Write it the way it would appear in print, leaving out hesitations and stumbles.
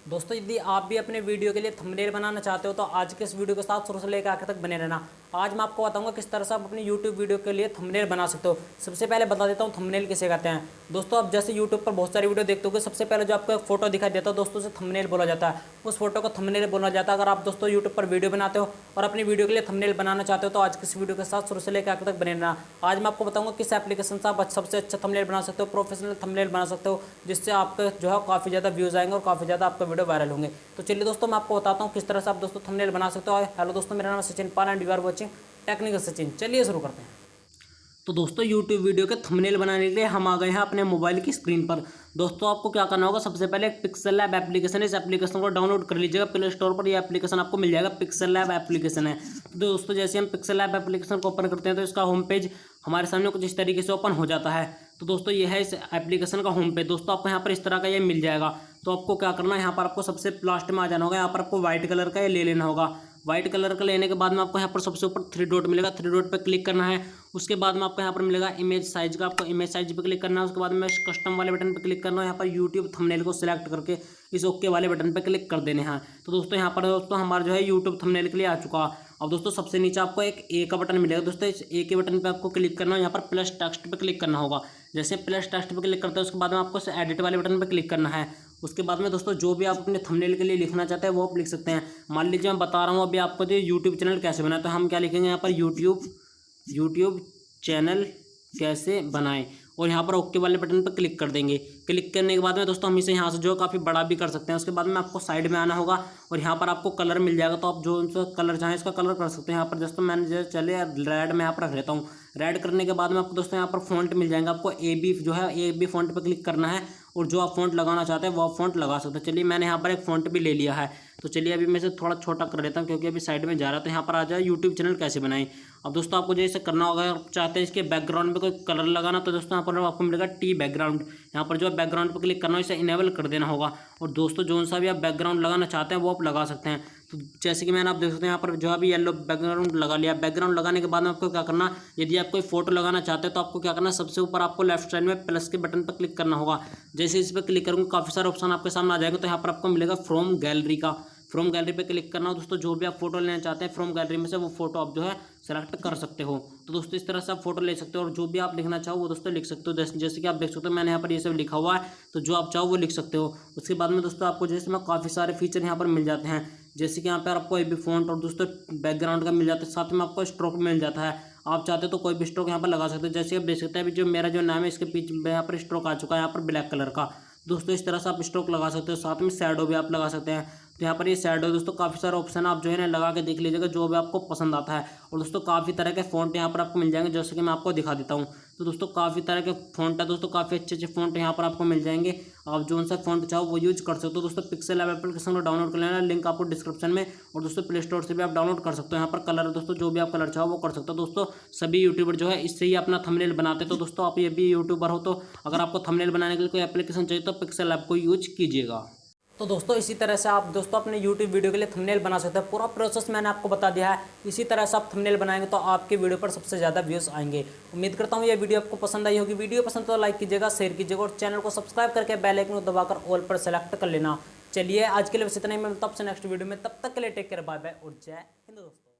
दोस्तों यदि आप भी अपने वीडियो के लिए थंबनेल बनाना चाहते हो तो आज के इस वीडियो के साथ शुरू से लेकर आखिर तक बने रहना। आज मैं आपको बताऊंगा किस तरह से आप अपनी YouTube वीडियो के लिए थंबनेल बना सकते हो। सबसे पहले बता देता हूँ थंबनेल किसे कहते हैं। दोस्तों आप जैसे YouTube पर बहुत सारी वीडियो देखते हो, सबसे पहले जो आपको एक फोटो दिखाई देता है दोस्तों, उसे थंबनेल बोला जाता है। उस फोटो को थंबनेल बोला जाता है। अगर आप दोस्तों YouTube पर वीडियो बनाते हो और अपनी वीडियो के लिए थंबनेल बनाना चाहते हो तो आज के इस वीडियो के साथ शुरू से लेकर आखिर तक बने रहना। आज मैं आपको बताऊंगा किस एप्लीकेशन से आप सबसे अच्छा थंबनेल बना सकते हो, प्रोफेशनल थंबनेल बना सकते हो, जिससे आपका जो है काफ़ी ज़्यादा व्यूज़ आएंगे और काफ़ी ज़्यादा आपका वीडियो वायरल होंगे। तो चलिए दोस्तों मैं आपको बताता हूँ किस तरह से आप दोस्तों थंबनेल बना सकते हो। हेलो दोस्तों, मेरा नाम है Sachin Pal and you are watching technical Sachin. चलिए शुरू करते हैं। तो दोस्तों YouTube वीडियो के थंबनेल बनाने के लिए हम आ गए हैं अपने मोबाइल की स्क्रीन पर। दोस्तों आपको क्या करना होगा, सबसे पहले एक पिक्सल लैब एप्लीकेशन है, इस एप्लीकेशन को डाउनलोड कर लीजिएगा प्ले स्टोर पर। यह एप्लीकेशन आपको मिल जाएगा, पिक्सल लैब एप्लीकेशन है। तो दोस्तों जैसे हम पिक्सल लैब एप्लीकेशन को ओपन करते हैं तो इसका होम पेज हमारे सामने कुछ इस तरीके से ओपन हो जाता है। तो दोस्तों ये है इस एप्लीकेशन का होम पेज। दोस्तों आपको यहाँ पर इस तरह का ये मिल जाएगा। तो आपको क्या करना है, यहाँ पर आपको सबसे लास्ट में आ जाना होगा। यहाँ पर आपको व्हाइट कलर का ये ले लेना होगा। व्हाइट कलर का लेने के बाद में आपको यहाँ पर सबसे ऊपर थ्री डॉट मिलेगा, थ्री डॉट पर क्लिक करना है। उसके बाद में आपको यहाँ पर मिलेगा इमेज साइज का, आपको इमेज साइज पे क्लिक करना है। उसके बाद में कस्टम वाले बटन पे क्लिक करना है। यहाँ पर यूट्यूब थंबनेल को सिलेक्ट करके इस ओके वाले बटन पे क्लिक कर देने हैं। तो दोस्तों यहाँ पर दोस्तों हमारा जो है यूट्यूब थंबनेल के लिए आ चुका। अब दोस्तों सबसे नीचे आपको एक ए का बटन मिलेगा। दोस्तों इस ए के बटन पे आपको क्लिक करना है। यहाँ पर प्लस टेक्स्ट पे क्लिक करना होगा। जैसे प्लस टेक्स्ट पे क्लिक करते हैं उसके बाद में आपको एडिट वाले बटन पे क्लिक करना है। उसके बाद में दोस्तों जो भी आप अपने थंबनेल के लिए लिखना चाहते हैं वो आप लिख सकते हैं। मान लीजिए मैं बता रहा हूँ अभी आपको जो यूट्यूब चैनल कैसे बनाए, तो हम क्या लिखेंगे यहाँ पर यूट्यूब चैनल कैसे बनाएं, और यहाँ पर ओके वाले बटन पर क्लिक कर देंगे। क्लिक करने के बाद में दोस्तों हम इसे यहाँ से जो काफ़ी बड़ा भी कर सकते हैं। उसके बाद में आपको साइड में आना होगा और यहाँ पर आपको कलर मिल जाएगा। तो आप जो सा कलर चाहें इसका कलर कर सकते हैं। यहाँ पर दोस्तों मैंने जो चले रेड में यहाँ पर रख लेता हूँ। रेड करने के बाद में आपको दोस्तों यहाँ पर फॉन्ट मिल जाएगा। आपको AB जो है AB फॉन्ट पर क्लिक करना है और जो आप फॉन्ट लगाना चाहते हैं वो आप फॉन्ट लगा सकते हैं। चलिए मैंने यहाँ पर एक फॉन्ट भी ले लिया है। तो चलिए अभी मैं इसे थोड़ा छोटा कर लेता हूँ क्योंकि अभी साइड में जा रहा है। तो यहाँ पर आ जाए यूट्यूब चैनल कैसे बनाएं। अब दोस्तों आपको जैसे करना होगा, अगर चाहते हैं इसके बैकग्राउंड में कोई कलर लगाना तो दोस्तों यहाँ पर आपको मिलेगा टी बैकग्राउंड। यहाँ पर जो है बैकग्राउंड पर क्लिक करना है, इसे इनेबल कर देना होगा। और दोस्तों जो सा भी आप बैकग्राउंड लगाना चाहते हैं वो आप लगा सकते हैं। तो जैसे कि मैंने आप देख सकते हैं यहाँ पर जो अभी येलो बैकग्राउंड लगा लिया। बैकग्राउंड लगाने के बाद में आपको क्या करना, यदि आप कोई फोटो लगाना चाहते हैं तो आपको क्या करना, सबसे ऊपर आपको लेफ्ट साइड में प्लस के बटन पर क्लिक करना होगा। जैसे इस पर क्लिक करूँगा काफ़ी सारे ऑप्शन आपके सामने आ जाएंगे। तो यहाँ पर आपको मिलेगा फ्रॉम गैलरी का, फ्रॉम गैलरी पे क्लिक करना हो। दोस्तों जो भी आप फोटो लेना चाहते हैं फ्रॉम गैलरी में से वो फोटो आप जो है सेलेक्ट कर सकते हो। तो दोस्तों इस तरह से आप फोटो ले सकते हो और जो भी आप लिखना चाहो वो दोस्तों लिख सकते हो। जैसे कि आप देख सकते हो मैंने यहाँ पर ये सब लिखा हुआ है, तो जो आप चाहो वो लिख सकते हो। उसके बाद में दोस्तों आपको जैसे में काफ़ी सारे फीचर यहाँ पर मिल जाते हैं। जैसे कि यहाँ पर आपको AB फॉन्ट और दोस्तों बैकग्राउंड का मिल जाता है, साथ में आपको स्ट्रोक मिल जाता है। आप चाहते हो तो कोई भी स्ट्रोक यहाँ पर लगा सकते हो। जैसे आप देख सकते हैं अभी जो मेरा जो नाम है इसके पीछे यहाँ पर स्ट्रोक आ चुका है, यहाँ पर ब्लैक कलर का। दोस्तों इस तरह से आप स्ट्रोक लगा सकते हो, साथ में शैडो भी आप लगा सकते हैं। तो यहाँ पर ये शैडो दोस्तों काफ़ी सारे ऑप्शन आप जो है ना लगा के देख लीजिएगा जो भी आपको पसंद आता है। और दोस्तों काफ़ी तरह के फ़ॉन्ट यहाँ पर आपको मिल जाएंगे, जैसे कि मैं आपको दिखा देता हूँ। तो दोस्तों काफ़ी तरह के फ़ॉन्ट है दोस्तों, काफ़ी अच्छे अच्छे फ़ॉन्ट यहाँ पर आपको मिल जाएंगे। आप जो सा फ़ॉन्ट चाहो वो यूज कर सकते हो। दोस्तों पिक्सल लैब एप्लीकेशन को डाउनलोड कर लेना, लिंक आपको डिस्क्रिप्शन में, और दोस्तों प्ले स्टोर से भी आप डाउनलोड कर सकते हो। यहाँ पर कलर दोस्तों जो भी आप कलर चाहो वो कर सकते हो। दोस्तों सभी यूट्यूबर जो है इससे ही अपना थंबनेल बनाते हैं। तो दोस्तों आप ये भी यूट्यूबर हो तो अगर आपको थंबनेल बनाने के लिए कोई एप्लीकेशन चाहिए तो पिक्सल लैब को यूज कीजिएगा। तो दोस्तों इसी तरह से आप दोस्तों अपने YouTube वीडियो के लिए थंबनेल बना सकते हैं। पूरा प्रोसेस मैंने आपको बता दिया है। इसी तरह से आप थंबनेल बनाएंगे तो आपके वीडियो पर सबसे ज़्यादा व्यूज़ आएंगे। उम्मीद करता हूँ ये वीडियो आपको पसंद आई होगी। वीडियो पसंद तो लाइक कीजिएगा, शेयर कीजिएगा और चैनल को सब्सक्राइब करके बेल आइकन को दबाकर ऑल पर सेलेक्ट कर लेना। चलिए आज के लिए बस इतना ही, मैं तब से नेक्स्ट वीडियो में, तब तक के लिए टेक केयर, बाय बाय और जय हिंद दोस्तों।